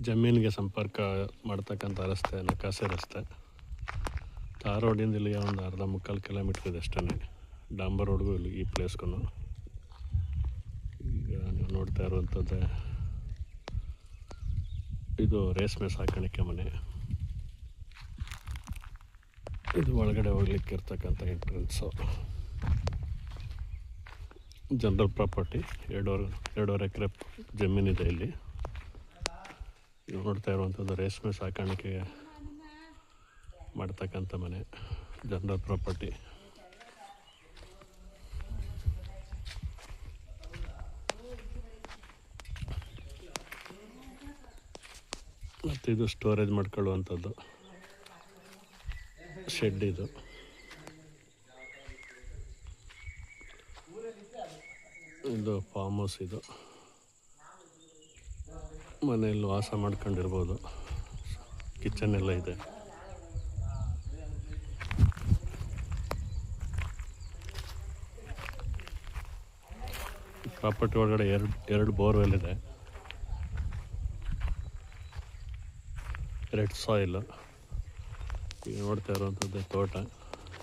ಜಮೀನಿಗೆ ಸಂಪರ್ಕ ಮಾಡ್ತಕ್ಕಂಥ ರಸ್ತೆ ನಕಾಸೆ ರಸ್ತೆ. ತಾರ್ ರೋಡಿಂದ ಇಲ್ಲಿಗೆ ಒಂದು ಅರ್ಧ ಮುಕ್ಕಾಲು ಕಿಲೋಮೀಟ್ರ್ ಇದೆ ಅಷ್ಟೇ, ಡಾಂಬರ್ ರೋಡ್ಗೂ ಇಲ್ಲಿ ಈ ಪ್ಲೇಸ್ಗೂ. ಈಗ ನೀವು ನೋಡ್ತಾ ಇರುವಂಥದ್ದೇ ಇದು ರೇಷ್ಮೆ ಸಾಕಾಣಿಕೆ ಮನೆ. ಇದು ಒಳಗಡೆ ಹೋಗ್ಲಿಕ್ಕೆ ಇರ್ತಕ್ಕಂಥ ಎಂಟ್ರೆನ್ಸು. ಜನರಲ್ ಪ್ರಾಪರ್ಟಿ, 2.5 ಎಕರೆ ಜಮೀನಿದೆ ಇಲ್ಲಿ. ನೀವು ನೋಡ್ತಾ ಇರುವಂಥದ್ದು ರೇಷ್ಮೆ ಸಾಕಾಣಿಕೆ ಮಾಡ್ತಕ್ಕಂಥ ಮನೆ, ಜನರಲ್ ಪ್ರಾಪರ್ಟಿ. ಮತ್ತು ಇದು ಸ್ಟೋರೇಜ್ ಮಾಡ್ಕೊಳ್ಳುವಂಥದ್ದು ಶೆಡ್. ಇದು ಫಾರ್ಮ್ ಹೌಸ್. ಇದು ಮನೆಯಲ್ಲಿ ವಾಸ ಮಾಡ್ಕೊಂಡಿರ್ಬೋದು. ಕಿಚನ್ ಎಲ್ಲ ಇದೆ. ಪ್ರಾಪರ್ಟಿ ಒಳಗಡೆ ಎರಡು ಬೋರ್ವೆಲ್ ಇದೆ, ರೆಡ್ ಸಾಯಿಲ್. ಈಗ ನೋಡ್ತಾ ಇರುವಂಥದ್ದು ತೋಟ.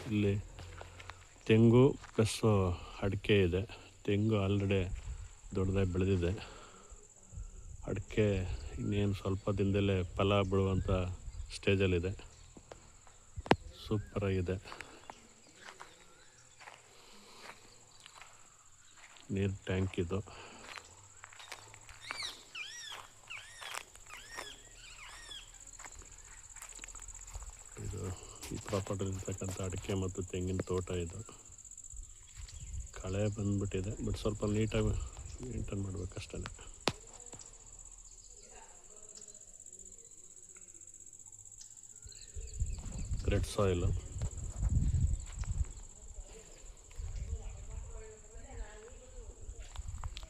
ಇಲ್ಲಿ ತೆಂಗು ಪ್ಲಸ್ ಅಡಿಕೆ ಇದೆ. ತೆಂಗು ಆಲ್ರೆಡಿ ದೊಡ್ಡದಾಗಿ ಬೆಳೆದಿದೆ. ಅಡಿಕೆ ಇನ್ನೇನು ಸ್ವಲ್ಪ ದಿನದಲ್ಲೇ ಫಲ ಬಿಡುವಂಥ ಸ್ಟೇಜಲ್ಲಿದೆ. ಸೂಪರಾಗಿದೆ. ನೀರು ಟ್ಯಾಂಕ್ ಇದು. ಈ ಪ್ರಾಪರ್ಟಿಲಿರ್ತಕ್ಕಂಥ ಅಡಿಕೆ ಮತ್ತು ತೆಂಗಿನ ತೋಟ ಇದು. ಕಳೆ ಬಂದ್ಬಿಟ್ಟಿದೆ, ಬಟ್ ಸ್ವಲ್ಪ ನೀಟಾಗಿ ಮೇಂಟೈನ್ ಮಾಡಬೇಕಷ್ಟೇ. Red soil.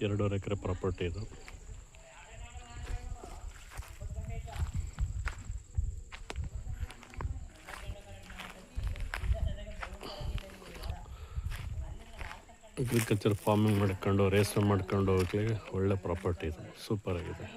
ಎರಡೂವರೆ ಎಕರೆ ಪ್ರಾಪರ್ಟಿ ಇದು. ಅಗ್ರಿಕಲ್ಚರ್ ಫಾರ್ಮಿಂಗ್ ಮಾಡ್ಕೊಂಡು ರೇಷ್ಮೆ ಮಾಡ್ಕೊಂಡು ಹೋಗ್ಲಿಕ್ಕೆ ಒಳ್ಳೆ ಪ್ರಾಪರ್ಟಿ ಇದು. ಸೂಪರಾಗಿದೆ.